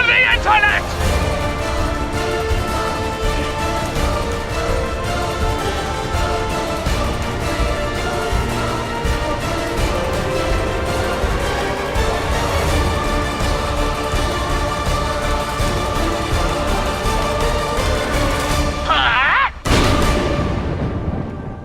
on the internet!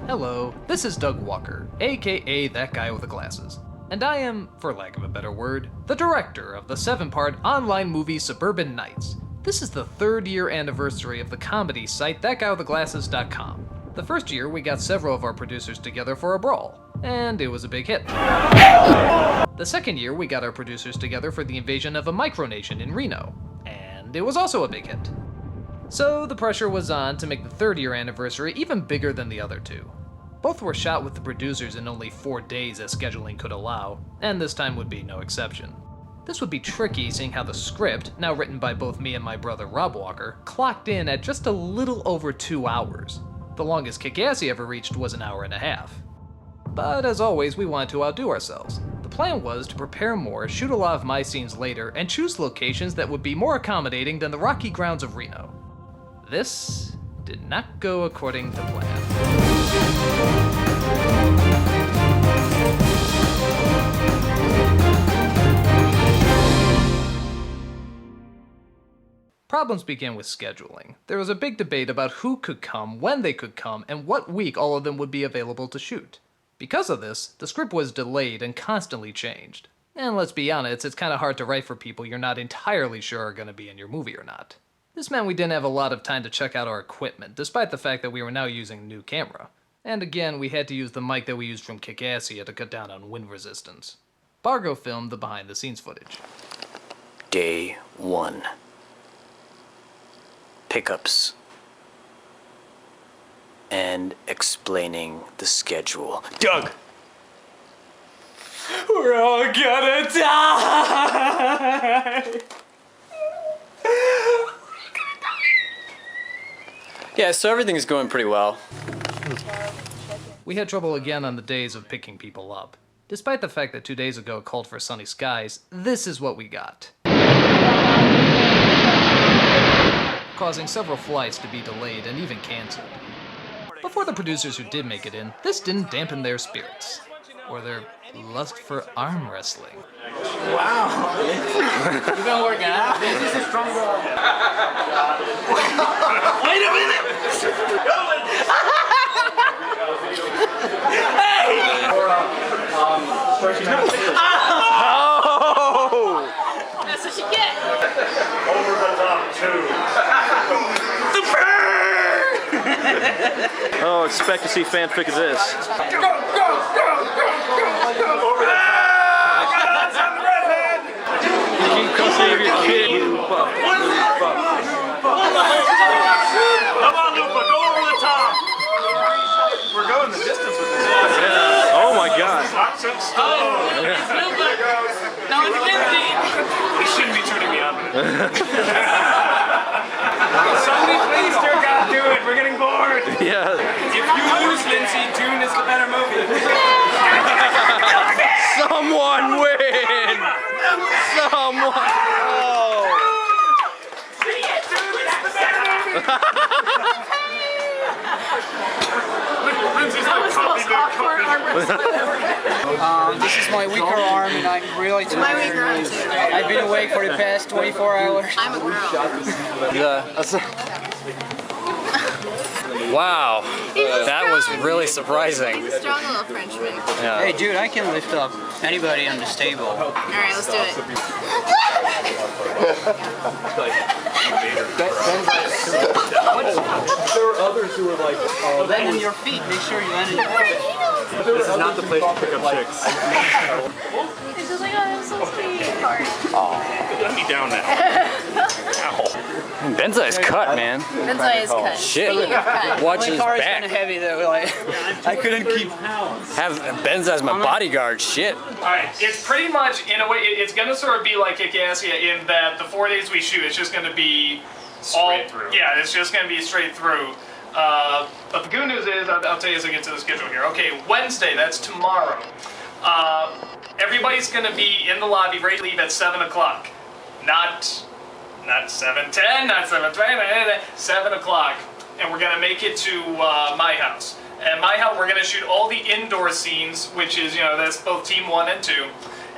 Hello, this is Doug Walker, aka that guy with the glasses, and I am, for lack of a better word, the director of the 7-part online movie Suburban Nights. This is the 3rd year anniversary of the comedy site thatguywiththeglasses.com. The first year we got several of our producers together for a brawl, and it was a big hit. The second year we got our producers together for the invasion of a micronation in Reno, and it was also a big hit. So the pressure was on to make the 3rd year anniversary even bigger than the other two. Both were shot with the producers in only 4 days as scheduling could allow, and this time would be no exception. This would be tricky seeing how the script, now written by both me and my brother Rob Walker, clocked in at just a little over 2 hours. The longest Kick-Assy ever reached was an hour and a half. But as always, we wanted to outdo ourselves. The plan was to prepare more, shoot a lot of my scenes later, and choose locations that would be more accommodating than the rocky grounds of Reno. This did not go according to plan. Problems began with scheduling. There was a big debate about who could come, when they could come, and what week all of them would be available to shoot. Because of this, the script was delayed and constantly changed. And let's be honest, it's kinda hard to write for people you're not entirely sure are gonna be in your movie or not. This meant we didn't have a lot of time to check out our equipment, despite the fact that we were now using a new camera. And again, we had to use the mic that we used from Kick-Assy to cut down on wind resistance. Bhargav filmed the behind-the-scenes footage. Day 1. Pickups. And explaining the schedule. Doug! We're all gonna die! Yeah, so everything's going pretty well. We had trouble again on the days of picking people up. Despite the fact that 2 days ago it called for sunny skies, this is what we got. Causing several flights to be delayed and even canceled. But for the producers who did make it in, this didn't dampen their spirits. Or their lust for arm wrestling. Wow! You've been working out? This is a strong girl. Wait a minute! Hey! Oh! That's what you get! Over the top, too. Oh, expect to see fanfic of this. Go, go, go, go, go, go! Over the top. Guns on the redhead! Keep custody of your kid, you fuck. Come on, Lupa, go over the top! We're going the distance with this. Yeah. Oh my god. Lots of stone. No one's guilty! You shouldn't be turning me on. Somebody please, dear God, do it. We're getting bored. Yeah. If you lose, Lindsay, Dune is the better movie. Someone win! Someone! Oh. This is my weaker arm, and I'm really tired. My weaker arm too. I've been awake for the past 24 hours. I'm a girl. Wow. That was really surprising. He's a strong little Frenchman. Yeah. Hey, dude, I can lift up anybody on this table. Alright, let's do it. There were others who were like, Land on your feet. Make sure you land on your feet. this is not the place to pick up chicks. He's just like, oh, I'm so sweet. Let me down now. Benza is cut, man. Benzai is cut. Shit. Speaking of cut. Watch My his car is kind back. of heavy though. Like, I couldn't keep. Have Benza as my bodyguard. Shit. Alright, it's pretty much, in a way, it's gonna sort of be like Kick-Assy in that the 4 days we shoot, it's just gonna be Straight through. Yeah, it's just gonna be straight through. But the good news is, I'll tell you as I get to the schedule here. Okay, Wednesday, that's tomorrow. Everybody's gonna be in the lobby, ready to leave at 7 o'clock. Not not 7:10, not 7:20, 7 o'clock. And we're gonna make it to my house. And my house, we're gonna shoot all the indoor scenes, which is, you know, that's both team 1 and 2.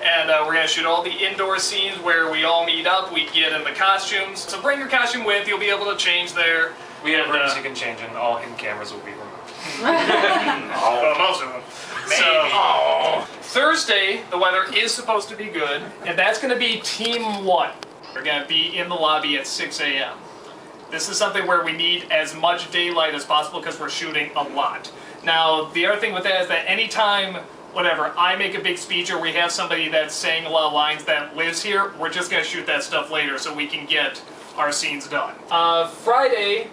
And we're gonna shoot all the indoor scenes where we all meet up, we get in the costumes. So bring your costume with, you'll be able to change there. We have rooms you can change in, all hidden cameras will be removed. Well, most of them. So, Thursday, the weather is supposed to be good, and that's gonna be team 1. We're gonna be in the lobby at 6 a.m. This is something where we need as much daylight as possible because we're shooting a lot. Now, the other thing with that is that anytime, whatever, I make a big speech or we have somebody that's saying a lot of lines that lives here, we're just gonna shoot that stuff later so we can get our scenes done. Friday,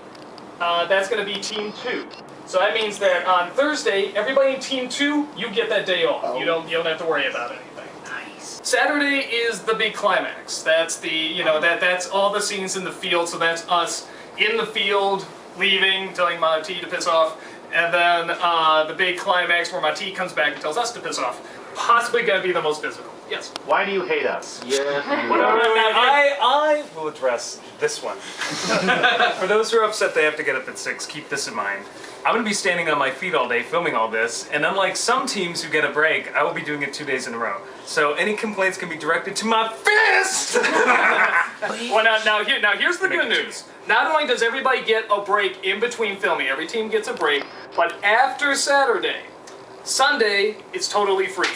that's gonna be team 2. So that means that on Thursday, everybody in team 2, you get that day off. You don't have to worry about anything. Nice. Saturday is the big climax. That's the, you know, that's all the scenes in the field. So that's us in the field, leaving, telling Monty to piss off, and then the big climax where Monty comes back and tells us to piss off. Possibly gonna be the most physical. Yes. Why do you hate us? I will address this one. For those who are upset they have to get up at 6, keep this in mind. I'm going to be standing on my feet all day filming all this, and unlike some teams who get a break, I will be doing it 2 days in a row. So any complaints can be directed to my fist! Well, now here's the good news. Not only does everybody get a break in between filming, every team gets a break, but after Saturday, Sunday is totally free.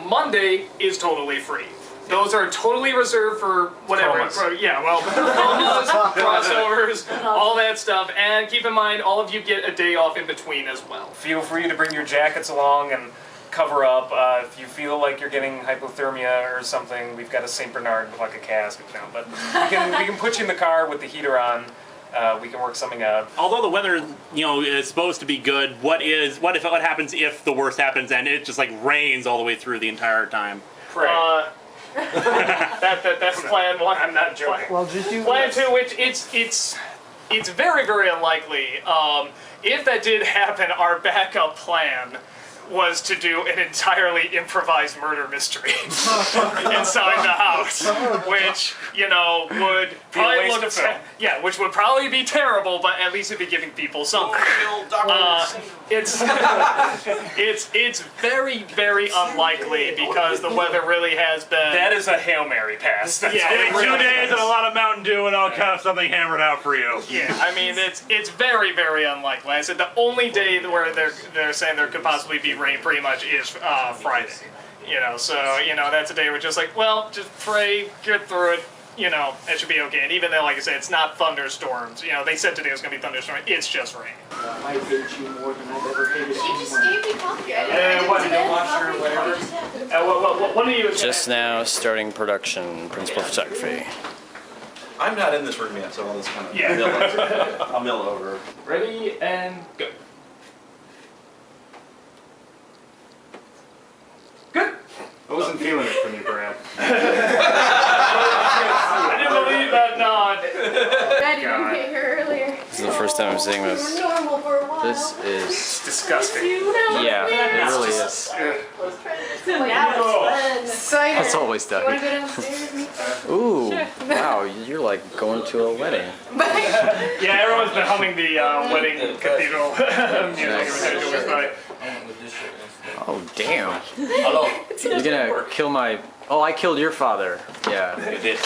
Monday is totally free. Those are totally reserved for whatever. Yeah, well, promos, crossovers, all that stuff. And keep in mind, all of you get a day off in between as well. Feel free to bring your jackets along and cover up. If you feel like you're getting hypothermia or something, we've got a St. Bernard with like a cask. No, but we can put you in the car with the heater on. We can work something out. Although the weather, you know, is supposed to be good, what happens if the worst happens and it just like rains all the way through the entire time? Pray. That's plan 1. I'm not joking. Well, just do plan 2, which it's very, very unlikely. If that did happen, our backup plan was to do an entirely improvised murder mystery inside the house, which, you know, would probably look which would probably be terrible, but at least it'd be giving people something. It's very, very unlikely because the weather really has been. That is a Hail Mary pass. That's 2 days and a lot of Mountain Dew and I'll have something hammered out for you. Yeah, I mean it's very, very unlikely. I said the only day where they're saying there could possibly be rain pretty much is Friday. You know, so you know that's a day we're just like, well, just pray, get through it. You know, it should be okay. And even though, like I said, it's not thunderstorms. You know, they said today it was going to be thunderstorms. It's just rain. I hate you more than I've ever hated She just gave me coffee. What do you? Just now starting production, principal photography. I'm not in this room yet, so all this kind of I'll mill over. Ready and go. Good. I wasn't feeling it from you, Brad. I didn't believe that nod. Dad didn't pay her earlier. This is the first time I'm seeing this. We were normal for a while. This is disgusting. Yeah, it really is. That's always Doug. You want to go downstairs? Ooh, wow, you're like going to a wedding. Yeah, everyone's been humming the wedding cathedral music. Oh, damn. Hello. You're gonna kill my... Oh, I killed your father. Yeah. You did.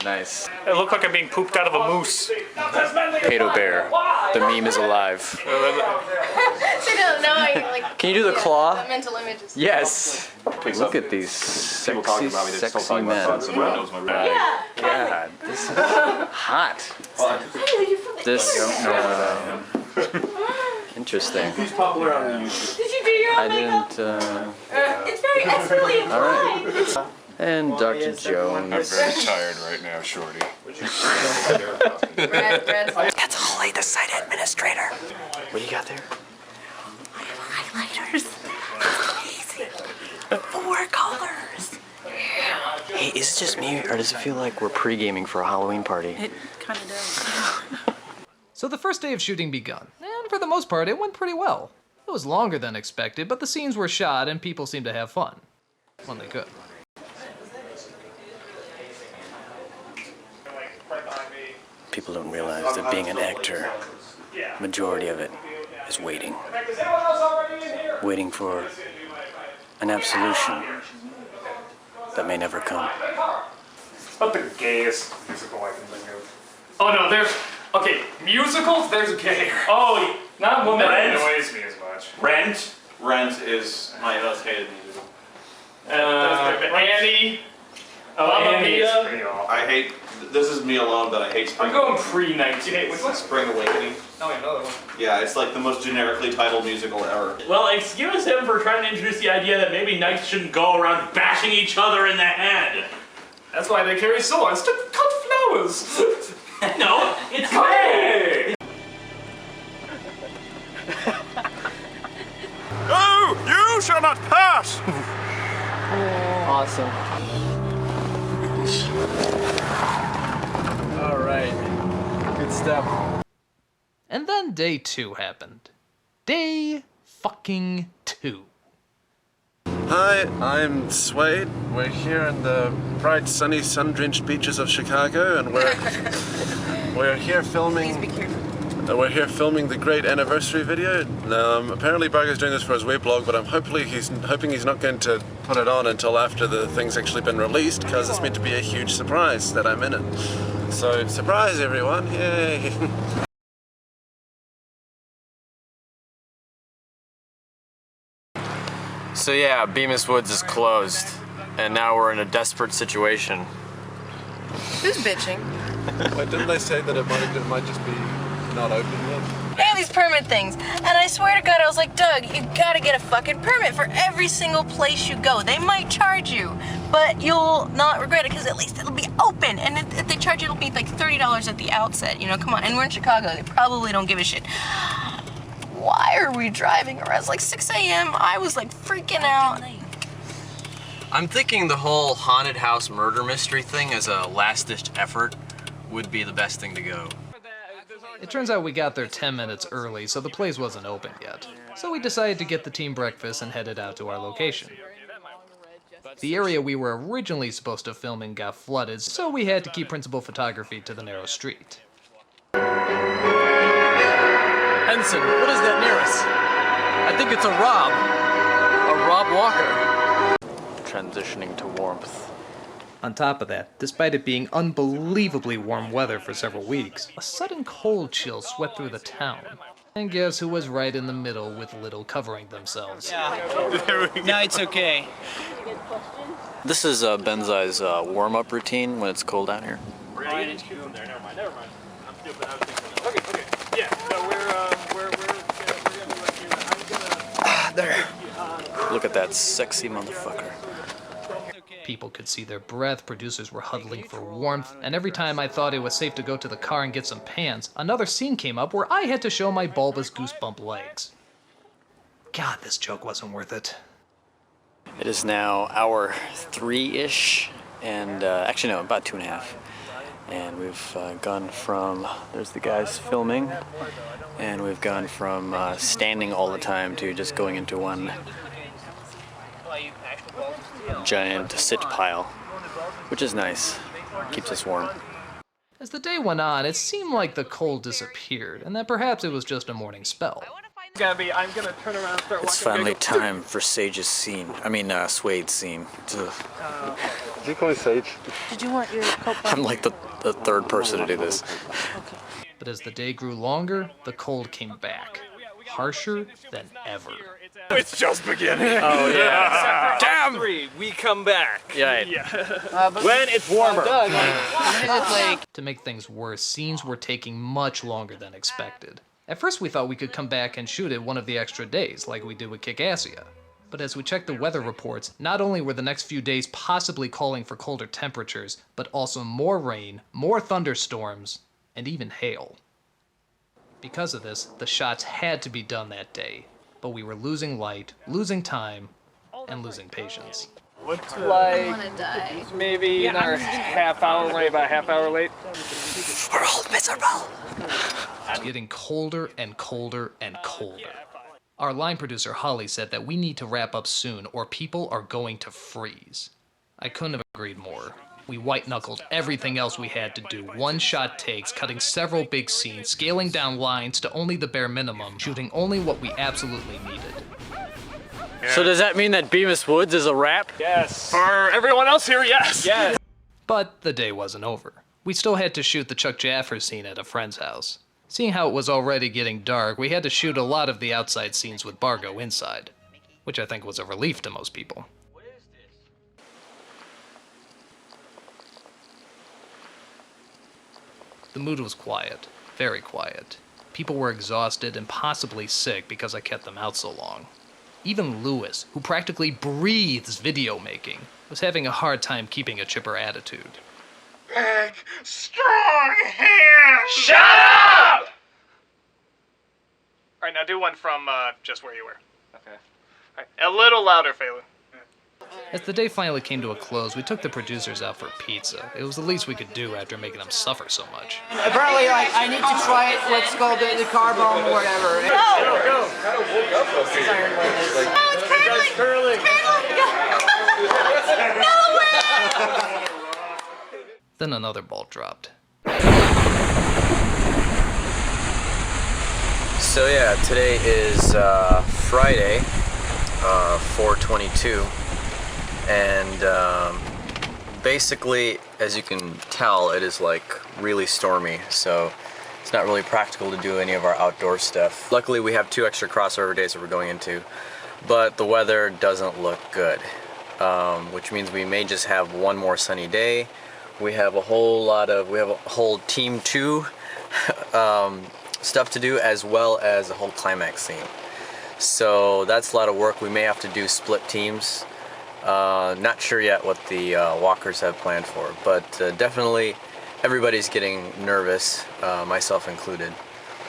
Nice. It looked like I'm being pooped out of a moose. Pedo bear. The meme is alive. They don't know. Like, Can you do the claw? The mental images. Yes. Look at these sexy, sexy men. God, this is hot. This, interesting. Who's popular on YouTube? Did you do your own I makeup? didn't, It's really all right. And Dr. Jones. I'm very tired right now, Shorty. That's Holly, the site administrator. What do you got there? highlighters. Amazing. 4 colors. Hey, is it just me, or does it feel like we're pre-gaming for a Halloween party? It kind of does. So the first day of shooting begun, and for the most part it went pretty well. It was longer than expected, but the scenes were shot and people seemed to have fun. When they could. people don't realize that being an actor, majority of it is waiting. Waiting for an absolution that may never come. About the gayest musical I can think of. Oh no, there's okay musicals. There's gay. Oh, not one that Rent. annoys me as much. Rent. Rent is my most hated musical. Annie. Annie is Mia. pretty awful. I hate. This is me alone, but I hate Spring. I'm going pre-1980s. Spring Awakening. Oh, yeah, another one. Yeah, it's like the most generically titled musical ever. Well, excuse him for trying to introduce the idea that maybe knights shouldn't go around bashing each other in the head. That's why they carry swords to cut flowers. No, it's gay. Oh, you shall not pass! Awesome. All right. Good stuff. And then day 2 happened. Day fucking 2. Hi, I'm Suede. We're here in the bright, sunny, sun-drenched beaches of Chicago, and we're here filming. Please be careful. We're here filming the great anniversary video. Apparently, Bhargav's doing this for his weblog, but I'm hoping he's not going to put it on until after the thing's actually been released, because it's meant to be a huge surprise that I'm in it. So, surprise, everyone! Yay! So yeah, Bemis Woods is closed, and now we're in a desperate situation. Who's bitching? Wait, didn't they say that it might just be not open yet? They have these permit things, and I swear to God, I was like, Doug, you gotta get a fucking permit for every single place you go. They might charge you, but you'll not regret it because at least it'll be open. And if they charge you, it'll be like $30 at the outset. You know, come on. And we're in Chicago. They probably don't give a shit. Why are we driving around? It's like 6 a.m. I was like freaking out. I'm thinking the whole haunted house murder mystery thing as a last-ditch effort would be the best thing to go. It turns out we got there 10 minutes early, so the place wasn't open yet. So we decided to get the team breakfast and headed out to our location. The area we were originally supposed to film in got flooded, so we had to keep principal photography to the narrow street. Ensign, what is that near us? I think it's a Rob. A Rob Walker. Transitioning to warmth. On top of that, despite it being unbelievably warm weather for several weeks, a sudden cold chill swept through the town. And guess who was right in the middle with little covering themselves? No, it's okay. This is Benzai's warm-up routine when it's cold out here. Okay, yeah. So we're There. Look at that sexy motherfucker. People could see their breath, producers were huddling for warmth, and every time I thought it was safe to go to the car and get some pants, another scene came up where I had to show my bulbous goosebump legs. God, this joke wasn't worth it. It is now hour 3-ish, and actually no, about 2.5. And we've gone from, there's the guys filming, and we've gone from standing all the time to just going into one giant sit pile, which is nice. Keeps us warm. As the day went on, it seemed like the cold disappeared, and that perhaps it was just a morning spell. I'm gonna turn around and start It's walking. finally time for Sage's scene. I mean, Suede's scene. Did you call me Sage? Did you want your coat? I'm like the third person to do this. But as the day grew longer, the cold came back. Harsher than ever. It's just beginning. Oh, yeah. Damn! We come back. Yeah. When it's warmer. To make things worse, scenes were taking much longer than expected. At first we thought we could come back and shoot it one of the extra days, like we did with Kickassia. But as we checked the weather reports, not only were the next few days possibly calling for colder temperatures, but also more rain, more thunderstorms, and even hail. Because of this, the shots had to be done that day, but we were losing light, losing time, and losing patience. Like wanna die. maybe another half hour late, about a half hour late. We're all miserable. It's getting colder and colder and colder. Our line producer Holly said that we need to wrap up soon or people are going to freeze. I couldn't have agreed more. We white-knuckled everything else we had to do, one-shot takes, cutting several big scenes, scaling down lines to only the bare minimum, shooting only what we absolutely needed. So does that mean that Bemis Woods is a wrap? Yes. For everyone else here, yes. Yes. But the day wasn't over. We still had to shoot the Chuck Jaffer scene at a friend's house. Seeing how it was already getting dark, we had to shoot a lot of the outside scenes with Bhargav inside, which I think was a relief to most people. The mood was quiet, very quiet. People were exhausted and possibly sick because I kept them out so long. Even Lewis, who practically breathes video making, was having a hard time keeping a chipper attitude. Big, strong hands! Shut up! Alright, now do one from just where you were. Okay. Alright, a little louder, Phelan. As the day finally came to a close, we took the producers out for pizza. It was the least we could do after making them suffer so much. Apparently, like, I need to try it, what's called the carbone or whatever. Go! Kind of woke up those days. Oh, it's curling! Then another ball dropped. So yeah, today is Friday, 4/22, and basically, as you can tell, it is like really stormy, so it's not really practical to do any of our outdoor stuff. Luckily, we have 2 extra crossover days that we're going into, but the weather doesn't look good, which means we may just have one more sunny day. We have a whole Team 2 stuff to do, as well as a whole climax scene. So that's a lot of work. We may have to do split teams. Not sure yet what the walkers have planned for, but definitely everybody's getting nervous, myself included.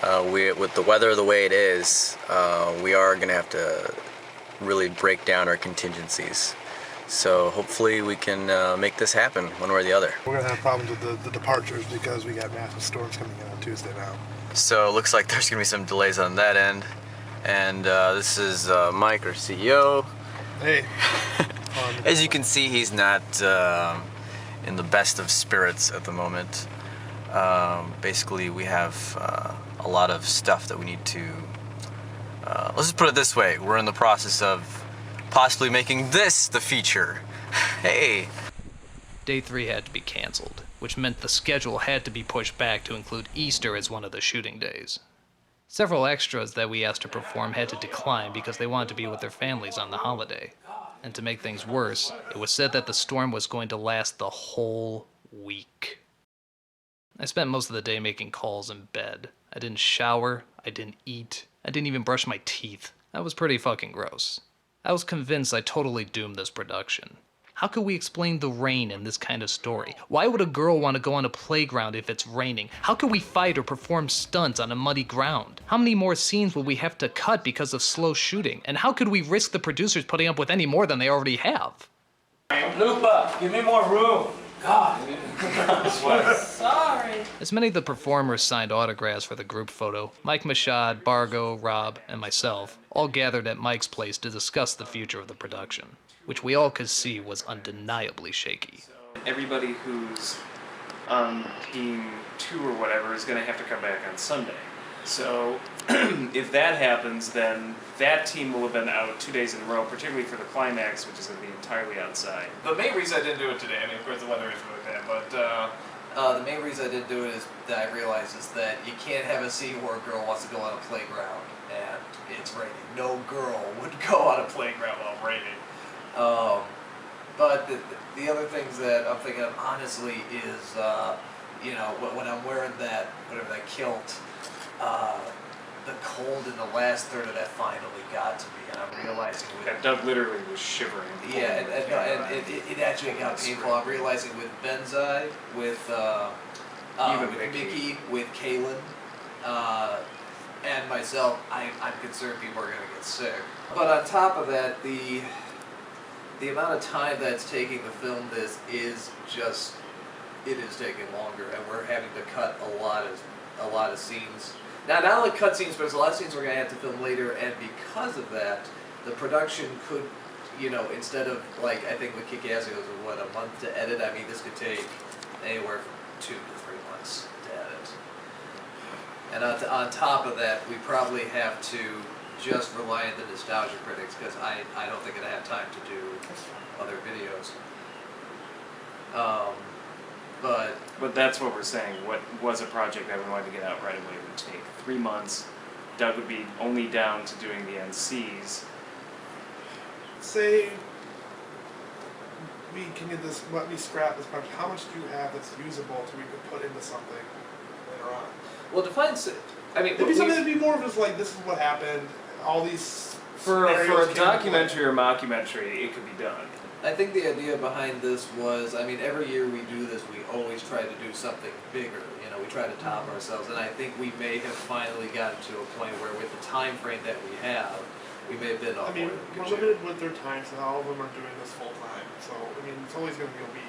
With the weather the way it is, we are going to have to really break down our contingencies. So hopefully we can make this happen one way or the other. We're going to have problems with the departures because we got massive storms coming in on Tuesday now. So it looks like there's going to be some delays on that end. And this is Mike, our CEO. Hey. As you can see, he's not in the best of spirits at the moment. Basically, we have a lot of stuff that we need to... let's just put it this way. We're in the process of possibly making this the feature. Hey! Day 3 had to be canceled, which meant the schedule had to be pushed back to include Easter as one of the shooting days. Several extras that we asked to perform had to decline because they wanted to be with their families on the holiday. And to make things worse, it was said that the storm was going to last the whole week. I spent most of the day making calls in bed. I didn't shower, I didn't eat, I didn't even brush my teeth. That was pretty fucking gross. I was convinced I totally doomed this production. How could we explain the rain in this kind of story? Why would a girl want to go on a playground if it's raining? How could we fight or perform stunts on a muddy ground? How many more scenes will we have to cut because of slow shooting? And how could we risk the producers putting up with any more than they already have? Lupa, give me more room. God. Sorry. As many of the performers signed autographs for the group photo, Mike Machad, Bhargav, Rob, and myself all gathered at Mike's place to discuss the future of the production, which we all could see was undeniably shaky. Everybody who's on Team 2 or whatever is going to have to come back on Sunday. So if that happens, then that team will have been out 2 days in a row, particularly for the climax, which is going to be entirely outside. The main reason I didn't do it today, I mean, of course the weather is really bad, but the main reason I didn't do it is that I realized is that you can't have a scene where a girl wants to go on a playground and it's raining. No girl would go on a playground while raining. But the other things that I'm thinking of honestly is, you know, when I'm wearing that, whatever that kilt, the cold in the last third of that finally got to me, and I'm realizing with... Yeah, Doug literally was shivering. Yeah, and it actually got painful. I'm realizing with Benzai, with Mickey, with Kaylin, and myself, I'm concerned people are going to get sick. But on top of that, the amount of time that's taking to film this is just, it is taking longer, and we're having to cut a lot of scenes. Now, not only cut scenes, but there's a lot of scenes we're going to have to film later, and because of that, the production you know, instead of like, I think with Kick-Ass it was what, a month to edit. I mean, this could take anywhere from 2 to 3 months to edit. And on top of that, we probably have to just rely on the nostalgia critics because I don't think I'd have time to do other videos. But that's what we're saying. What was a project that we wanted to get out right away would take 3 months. Doug would be only down to doing the NCs. Say we can get this, let me scrap this project. How much do you have that's usable so we could put into something later on? Well, defines it. I mean, it'd be something that'd be more of just like, this is what happened. All these for a documentary or mockumentary, it could be done. I think the idea behind this was, I mean, every year we do this, we always try to do something bigger. You know, we try to top ourselves, and I think we may have finally gotten to a point where, with the time frame that we have, we may have been off. I mean, we're limited with their time, so all of them are doing this full time. So I mean, it's always going to be a week.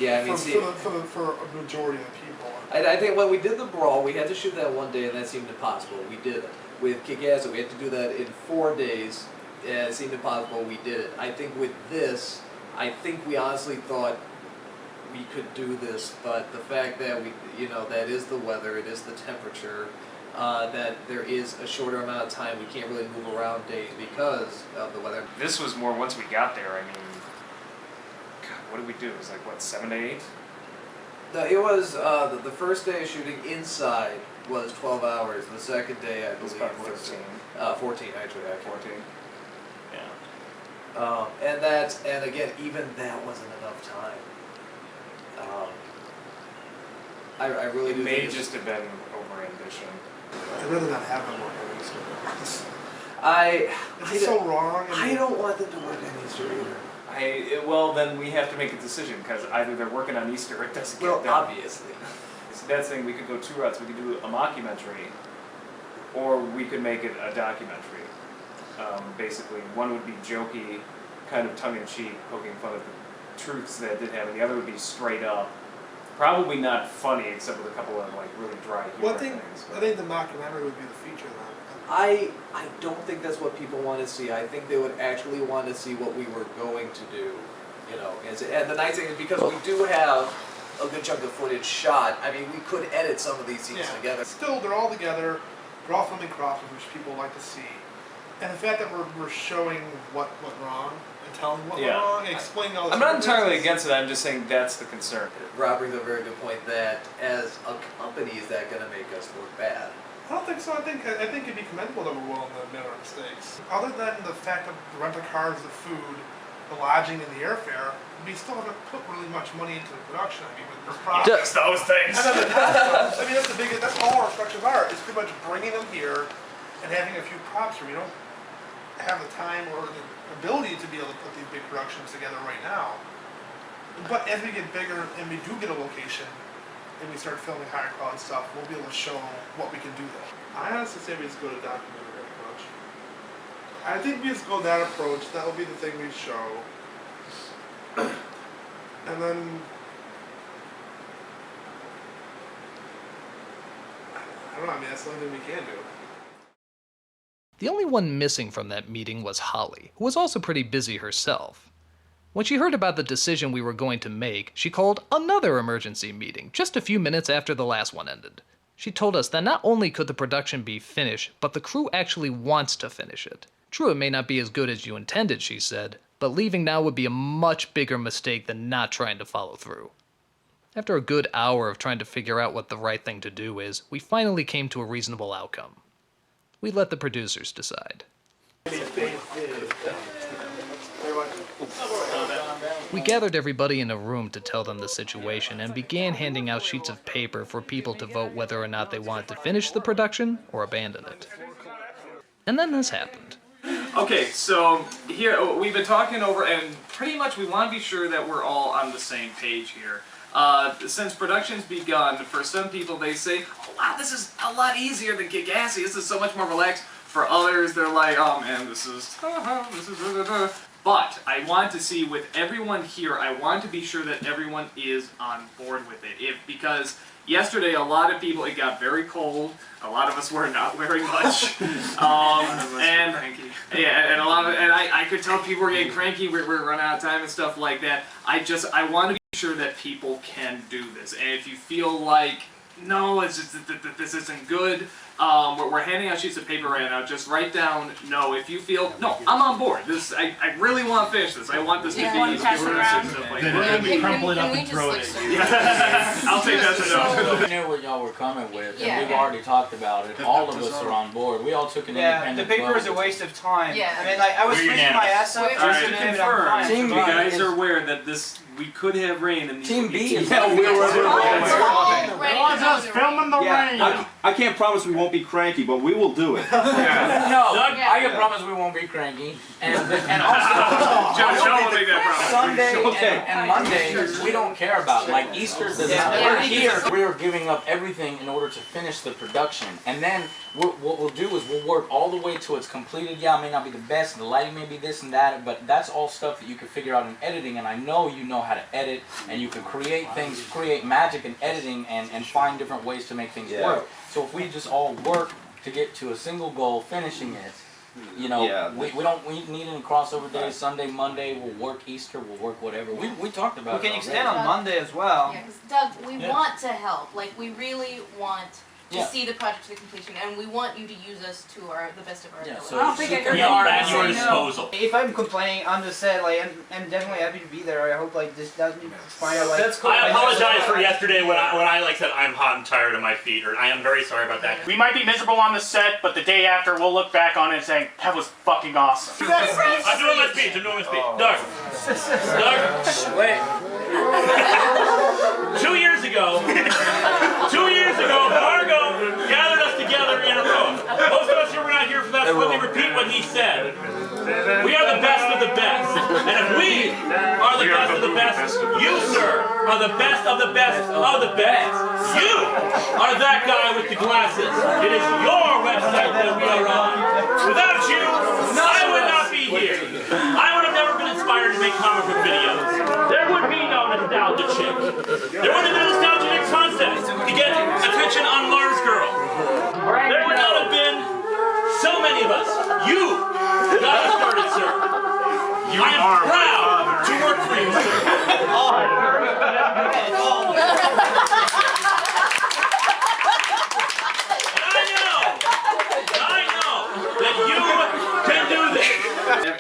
Yeah, I mean, for a majority of the people. I think when we did the brawl, we had to shoot that one day, and that seemed impossible. We did it. With Kick-Ass, we had to do that in 4 days. Yeah, it seemed impossible. We did it. I think with this, I think we honestly thought we could do this, but the fact that we, you know, that is the weather, it is the temperature, that there is a shorter amount of time. We can't really move around days because of the weather. This was more once we got there. I mean, God, what did we do? It was like what, 7 to 8? No, it was the first day of shooting inside was 12 hours. The second day, I believe, was 14 actually. 14. And again, even that wasn't enough time. I really do. It may just have been over ambition. I'd rather not have them work on Easter. It's so wrong. I don't want them to work on Easter either. Well, then we have to make a decision because either they're working on Easter or it doesn't get done. Obviously. So that's the thing. We could go 2 routes. We could do a mockumentary, or we could make it a documentary. Basically, one would be jokey, kind of tongue-in-cheek, poking fun at the truths that did happen. The other would be straight up, probably not funny, except with a couple of like really dry humor things. I think the mockumentary would be the feature then. I don't think that's what people want to see. I think they would actually want to see what we were going to do, you know. And the nice thing is because we do have a good chunk of footage shot, I mean, we could edit some of these scenes together. Still, they're all together. They're all filming crosses, which people like to see. And the fact that we're showing what went wrong and telling what went wrong and explaining all this. I'm not entirely against it. I'm just saying that's the concern. Rob brings up a very good point that as a company, is that going to make us look bad? I don't think so. I think it'd be commendable that we're willing to admit our mistakes. Other than the fact of the rental cars, the food, the lodging, and the airfare, we still haven't put really much money into the production. I mean, with the process, those things. And then the costumes. I mean, that's the biggest. That's all our productions are. It's pretty much bringing them here and having a few props here. We don't have the time or the ability to be able to put these big productions together right now. But as we get bigger and we do get a location and we start filming higher quality stuff, we'll be able to show what we can do there. I honestly say we just go to documentary approach. I think we just go that approach. That will be the thing we show. And then I don't know, I mean, that's the only thing we can do. The only one missing from that meeting was Holly, who was also pretty busy herself. When she heard about the decision we were going to make, she called another emergency meeting just a few minutes after the last one ended. She told us that not only could the production be finished, but the crew actually wants to finish it. True, it may not be as good as you intended, she said, but leaving now would be a much bigger mistake than not trying to follow through. After a good hour of trying to figure out what the right thing to do is, we finally came to a reasonable outcome. We let the producers decide. We gathered everybody in a room to tell them the situation and began handing out sheets of paper for people to vote whether or not they wanted to finish the production or abandon it. And then this happened. Okay, so here we've been talking over, and pretty much we want to be sure that we're all on the same page here. Since production's begun, for some people they say, oh wow, this is a lot easier than Kick-Assy, this is so much more relaxed. For others, they're like, oh man, this is But I want to see with everyone here, I want to be sure that everyone is on board with it. Because yesterday a lot of people, it got very cold. A lot of us were not wearing much. And I could tell people were getting cranky. We're running out of time and stuff like that. I want to be sure that people can do this. And if you feel like, no, it's just, this isn't good. We're handing out sheets of paper right now. Just write down, no, if you feel, no, I'm on board. This, I really want to finish this. I want this to be good. Then crumple it up and throw it. I'll take that to no. I knew what y'all were coming with, and we've already talked about it. All of us are on board. We all took an independent the paper vote. is a waste of time. Yeah. I mean, like, I was pushing my ass up just to confirm. Team B, you guys are aware that we could have rain in these. Team B is us filming the rain. I can't promise we won't be cranky, but we will do it. No, I can promise we won't be cranky. And also, Sunday and Monday, we don't care about. Like Easter doesn't. We're here. We are giving up everything in order to finish the production, and then what we'll do is we'll work all the way till it's completed. Yeah, it may not be the best, the lighting may be this and that, but that's all stuff that you can figure out in editing, and I know you know how to edit, and you can create things, create magic in editing, and find different ways to make things work. So if we just all work to get to a single goal, finishing it, you know, we need any crossover days. Sunday, Monday, we'll work Easter, we'll work whatever. We talked about it. We can extend on Monday as well. Yeah, because Doug, we want to help. Like, we really want to see the project to the completion, and we want you to use us to the best of our ability. So I don't think we are at your disposal. If I'm complaining on the set, like, I'm definitely happy to be there. I hope like this doesn't find out like. That's cool. I apologize for yesterday when I like said I'm hot and tired of my feet, or I am very sorry about that. We might be miserable on the set, but the day after we'll look back on it and say, that was fucking awesome. I'm doing my speech, Doug. Wait. 2 years ago, Bhargav gathered us together in a room. Most of us here were not here for that, so let me repeat what he said. We are the best of the best. And if we are the best of the best, you, sir, are the best of the best of the best. You are that guy with the glasses. It is your website that we are on. Without you, I would not be here. I would have never been inspired to make comic book videos. There would be no nostalgia chick. There would have been a nostalgia contest to get attention on Mars Girl. There would not have been so many of us. You got us started, sir. I am proud to work for you, sir. I know that you can do this.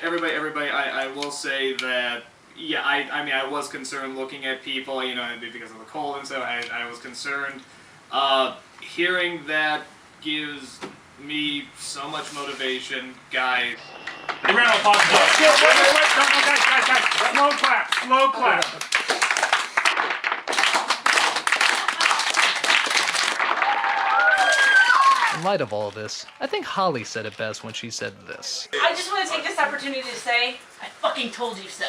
Everybody, I will say that, yeah, I mean, I was concerned looking at people, you know, because of the cold and stuff, I was concerned. Hearing that gives me so much motivation, guys. A round of applause. Guys. Slow clap. In light of all this, I think Holly said it best when she said this. I just want to take this opportunity to say, I fucking told you so.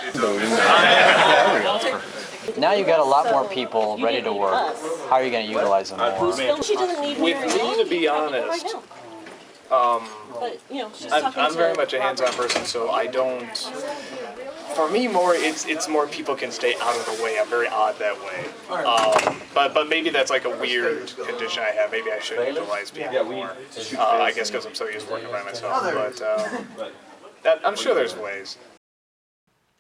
Now you got a lot more people ready to work. How are you going to utilize them more? She doesn't need With me, to be honest, I'm very much a hands-on person, so I don't. For me, it's more people can stay out of the way. I'm very odd that way. But maybe that's like a weird condition I have. Maybe I should utilize people more. I guess because I'm so used to working by myself. But I'm sure there's ways.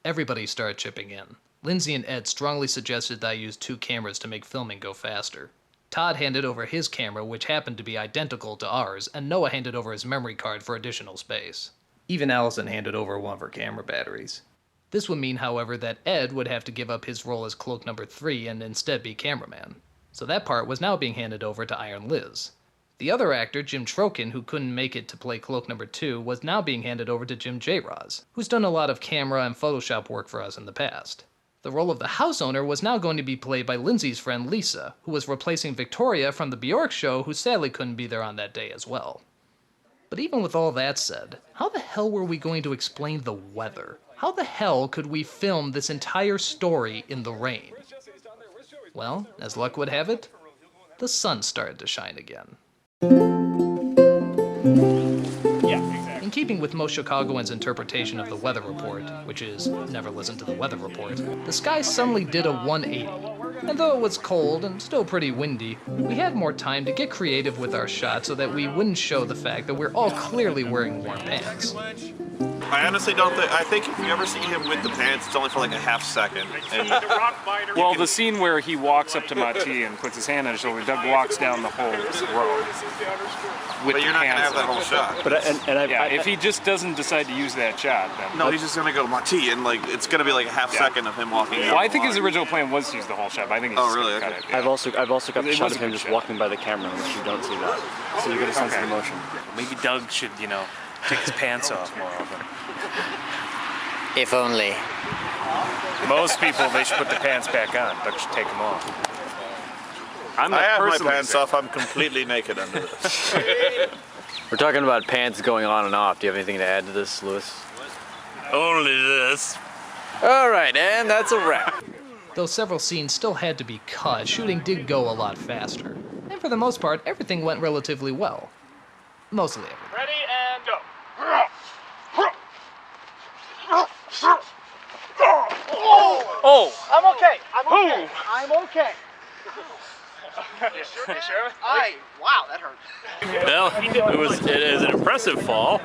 Everybody started chipping in. Lindsay and Ed strongly suggested that I use 2 cameras to make filming go faster. Todd handed over his camera, which happened to be identical to ours, and Noah handed over his memory card for additional space. Even Allison handed over one of her camera batteries. This would mean, however, that Ed would have to give up his role as cloak number 3 and instead be cameraman. So that part was now being handed over to Iron Liz. The other actor, Jim Trokin, who couldn't make it to play cloak number 2, was now being handed over to Jim J. Roz, who's done a lot of camera and Photoshop work for us in the past. The role of the house owner was now going to be played by Lindsay's friend Lisa, who was replacing Victoria from the Bjork show, who sadly couldn't be there on that day as well. But even with all that said, how the hell were we going to explain the weather? How the hell could we film this entire story in the rain? Well, as luck would have it, the sun started to shine again. Yeah, exactly. In keeping with most Chicagoans' interpretation of the weather report, which is never listen to the weather report, the sky suddenly did a 180. And though it was cold and still pretty windy, we had more time to get creative with our shot so that we wouldn't show the fact that we're all clearly wearing warm pants. I honestly don't think, I think if you ever see him with the pants, it's only for like a half second. And Well, the scene where he walks up to Mati and puts his hand on his shoulder, Doug walks down the whole road. But you're not going to have that whole shot. But if he just doesn't decide to use that shot, then... No, he's just going to go Mati, and like it's going to be like a half second of him walking Well, I think his original plan was to use the whole shot, but I think he's really? cut Okay. it. Yeah. I've also got the shot of him just walking by the camera, which you don't see that. So you get a sense of emotion. Maybe Doug should, take his pants off more often. If only. Most people, they should put the pants back on. Doug should take them off. I have my pants off. I'm completely naked under this. We're talking about pants going on and off. Do you have anything to add to this, Lewis? Only this. All right, and that's a wrap. Though several scenes still had to be cut, shooting did go a lot faster. And for the most part, everything went relatively well. Mostly everything. Ready and go. Oh! I'm okay. I'm okay. You sure? Wow, that hurt. Well, it is an impressive fall.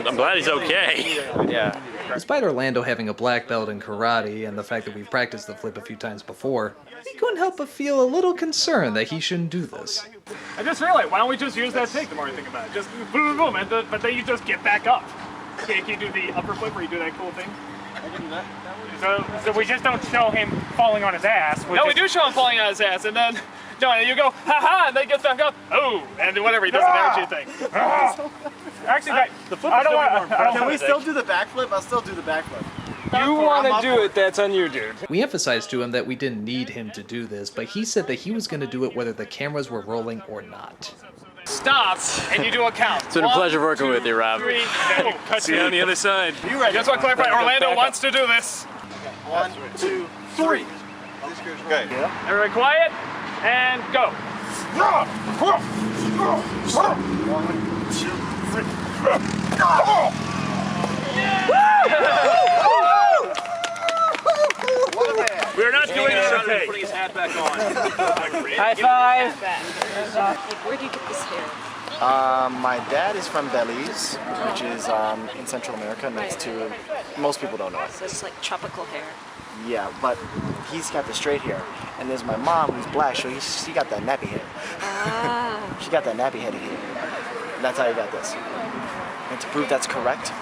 I'm glad he's okay. Yeah. Despite Orlando having a black belt in karate and the fact that we've practiced the flip a few times before, we couldn't help but feel a little concerned that he shouldn't do this. I just realized, why don't we just use that take the more I think about it? Just boom, boom, boom, but then you just get back up. Can you do the upper flip where you do that cool thing? I can do that. So we just don't show him falling on his ass. No, we do show him falling on his ass, and then you go, ha-ha, and then he gets back up, oh, and whatever, he does an energy thing. Actually, The flip I don't want to. Can we still do the backflip? I'll still do the backflip. You want to do it, that's on you, dude. We emphasized to him that we didn't need him to do this, but he said that he was going to do it whether the cameras were rolling or not. Stop, and you do a count. It's been a pleasure working with you, Rob. 3, and then you cut See you on the other side. You ready? Just want to clarify, Orlando wants to do this. 1, 2, 3. Okay. Everybody quiet, and go. 1, 2, 3. We're not doing it today. Putting his hat back on. High five. Where do you get this hair? My dad is from Belize, which is in Central America, next to, most people don't know it. So it's like tropical hair. Yeah, but he's got the straight hair. And there's my mom, who's black, so she got that nappy head. Ah. She got that nappy headed hair. That's how you got this. And to prove that's correct,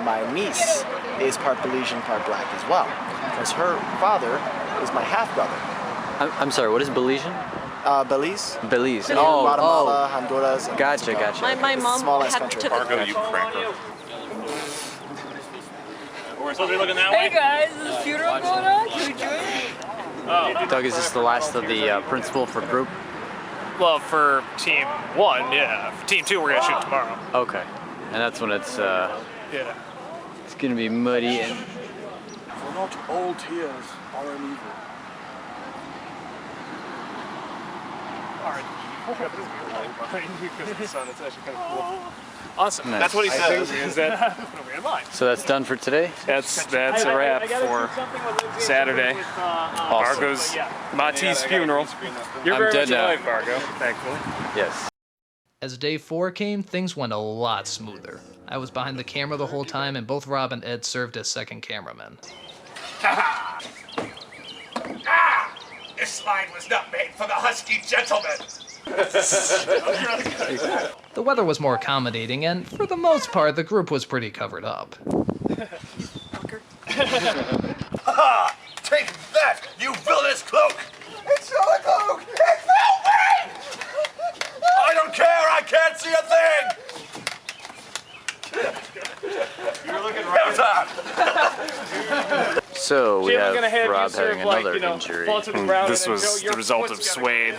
my niece is part Belizean, part black as well. Because her father is my half-brother. I'm sorry, what is Belizean? Belize. Belize. Guatemala, Honduras. Gotcha. My mom small-ass had country. to... Bhargav, you cracker. We're supposed to be looking that Hey way? guys, is this funeral going on? Can we join it? Doug, is this the last of the principal for group? Well, for team 1, yeah. For team 2, we're gonna shoot tomorrow. Okay. And that's when it's Yeah. it's gonna be muddy and For not all tears are an evil. Awesome. Nice. That's what he says. Is that, so that's done for today? that's a wrap for Saturday. Bhargav's Mati's funeral. You're I'm very dead much now. alive, Bhargav, thankfully. Yes. As day 4 came, things went a lot smoother. I was behind the camera the whole time, and both Rob and Ed served as second cameramen. This slide was not made for the husky gentleman. The weather was more accommodating, and for the most part, the group was pretty covered up. Ha! Take that, you villainous cloak! It's not a cloak! It's not me! I don't care, I can't see a thing! You're looking right on. So we Jim, I'm have gonna have Rob you serve, having like, another you know, injury. fall to the ground This and then was go, the your result of foot's gotta Suede.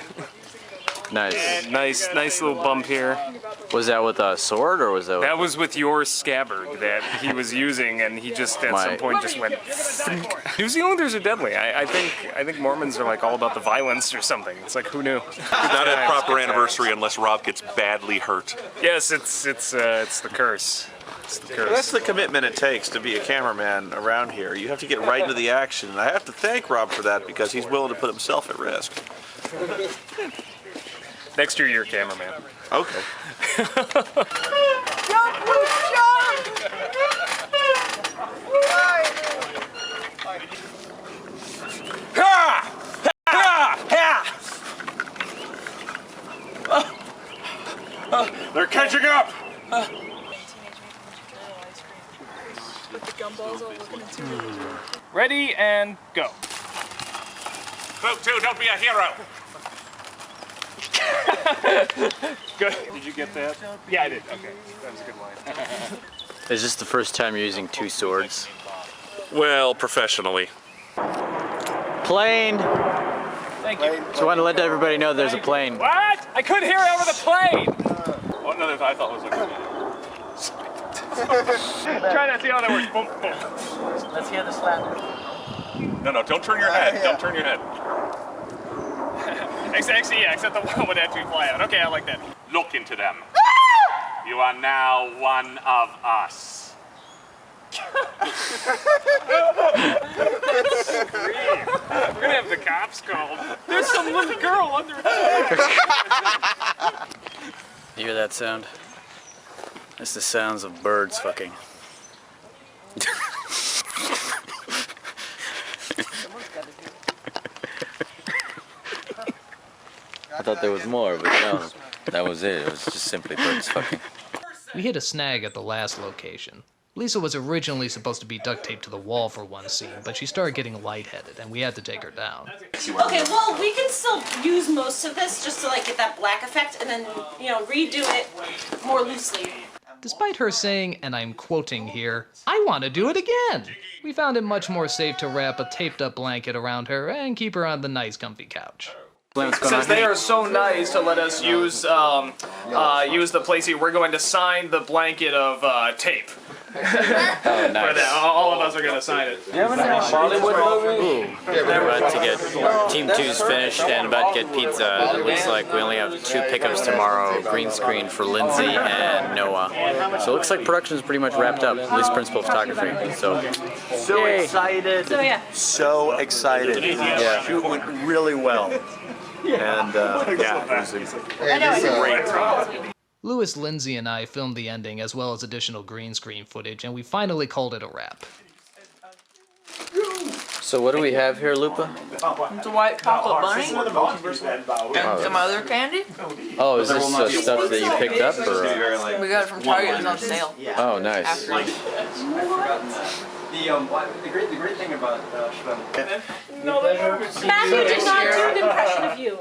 Nice. Nice little bump here. Was that with a sword or was that with... That was with your scabbard that he was using, and he just at some point just went. New Zealanders are deadly. I think Mormons are like all about the violence or something. It's like, who knew? Not a proper anniversary unless Rob gets badly hurt. Yes, it's the curse. Well, that's the commitment it takes to be a cameraman around here. You have to get right into the action, and I have to thank Rob for that because he's willing to put himself at risk. Next year, you're a cameraman. Okay. They're catching up! Ready and go. Vote 2, don't be a hero! Good. Did you get that? Yeah, I did. Okay. That was a good line. Is this the first time you're using 2 swords? Well, professionally. Plane! Thank you. Just want to let everybody know there's a plane. What? I couldn't hear over the plane! Oh, no, I thought was like... Try that, see how that works. Boom, boom. Let's hear the slap. No, don't turn your head. Don't turn your head. Actually, yeah, except the one would actually fly out. Okay, I like that. Look into them. You are now one of us. We're gonna have the cops called. There's some little girl under You hear that sound? It's the sounds of birds fucking. I thought there was more, but no, that was it. It was just simply birds fucking. We hit a snag at the last location. Lisa was originally supposed to be duct taped to the wall for one scene, but she started getting lightheaded, and we had to take her down. Okay, well, we can still use most of this just to like get that black effect and then, you know, redo it more loosely. Despite her saying, and I'm quoting here, "I want to do it again," we found it much more safe to wrap a taped up blanket around her and keep her on the nice comfy couch. Since they are so nice to let us use the place here, we're going to sign the blanket of tape. Oh, nice. All of us are going to sign it. Do you have any Bollywood movies? We're about to get Team 2's finished and about to get pizza. It looks like we only have 2 pickups tomorrow. Green screen for Lindsay and Noah. So it looks like production is pretty much wrapped up, at least principal photography. So excited. So yeah. So excited. Yeah. Shoot went really well. And yeah, it was a great time. Lewis, Lindsay, and I filmed the ending as well as additional green screen footage, and we finally called it a wrap. So what do we have here, Lupa? It's a white chocolate bunny and some other candy. Oh, is this stuff that you picked up, or? We got it from Target. It was on sale. Oh, nice. After. The great thing about Matthew did not do an impression of you.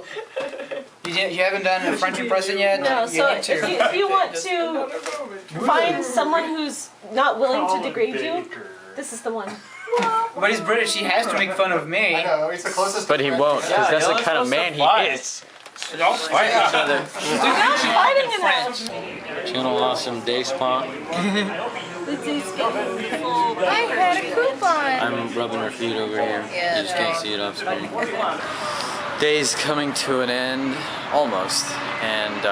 You haven't done a French impression yet? No, so if you want to find someone who's not willing to degrade you, this is the one. But he's British, he has to make fun of me. I know, he's the closest. But he won't, because that's the kind of man he is. Don't fight each other. We're not fighting in that. Channel Awesome Day Spa. I had a coupon. I'm rubbing her feet over here. Yeah, You just can't see it off screen. Day's coming to an end, almost. And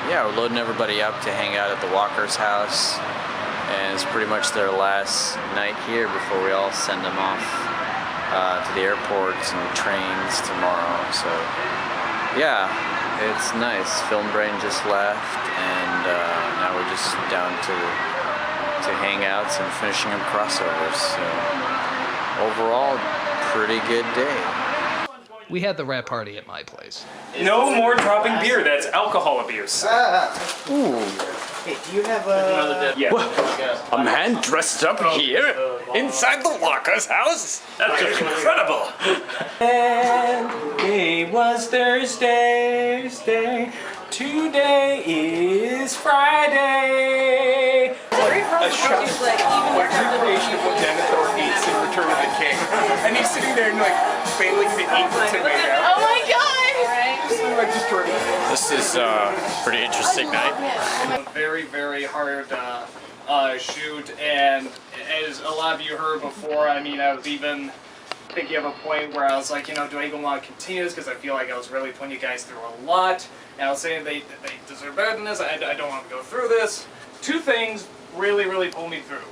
yeah, we're loading everybody up to hang out at the Walker's house. And it's pretty much their last night here before we all send them off to the airports and trains tomorrow. So yeah, it's nice. Film Brain just left, and now we're just down to hangouts and finishing up crossovers. So overall, pretty good day. We had the wrap party at my place. No more dropping beer. That's alcohol abuse. Ooh. Hey, do you have a... Yeah. A man dressed up here inside the Walker's house? That's just incredible. And it was Thursday. Today is Friday. A shot recreation of what Denethor eats in Return of the King. And he's sitting there and like failing to eat tomato. Oh my god! This is a pretty interesting night. Very, very hard shoot, and as a lot of you heard before, I mean, I was even thinking of a point where I was like, you know, do I even want to continue this? Because I feel like I was really putting you guys through a lot, and I was saying they deserve better than this. I don't want to go through this. Two things really pulled me through.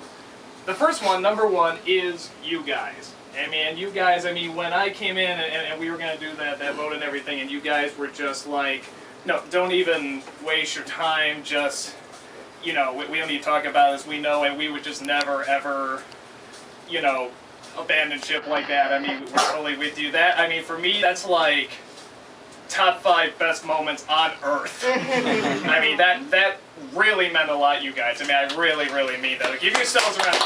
The first one, number one, is you guys. I mean, you guys, I mean, when I came in and we were going to do that vote and everything, and you guys were just like, no, don't even waste your time, just, you know, we don't need to talk about this, we know, and we would just never, ever, you know, abandon ship like that. I mean, we're totally with you. That, I mean, for me, that's like top 5 best moments on Earth. I mean, that really meant a lot, you guys. I mean, I really mean that. Give yourselves a round.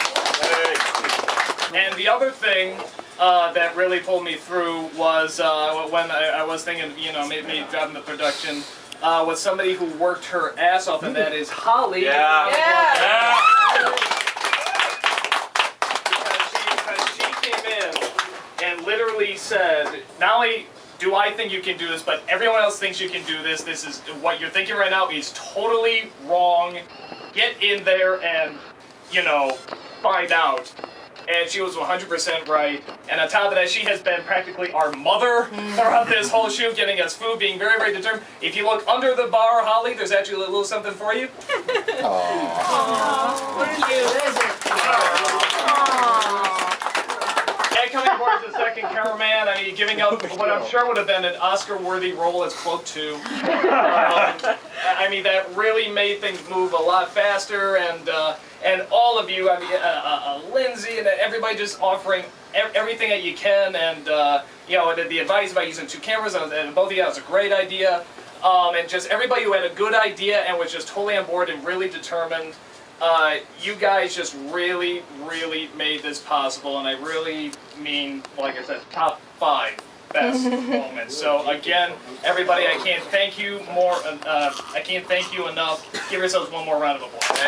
And the other thing that really pulled me through was when I was thinking, you know, maybe dropping the production, was somebody who worked her ass off, and that is Holly. Yeah. Because she came in and literally said, not only do I think you can do this, but everyone else thinks you can do this. This is what you're thinking right now is totally wrong. Get in there and, you know, find out. And she was 100% right. And on top of that, she has been practically our mother throughout this whole shoot, getting us food, being very determined. If you look under the bar, Holly, there's actually a little something for you. And coming aboard as the second cameraman, I mean, giving up what I'm sure would have been an Oscar-worthy role as Cloak 2. I mean, that really made things move a lot faster, and all of you, I mean, Lindsay and everybody just offering everything that you can, and you know, the advice about using 2 cameras, and both of you, that was a great idea, and just everybody who had a good idea and was just totally on board and really determined. You guys just really made this possible, and I really mean, like I said, top 5 best moments. So again, everybody, I can't thank you more. I can't thank you enough. Give yourselves one more round of applause.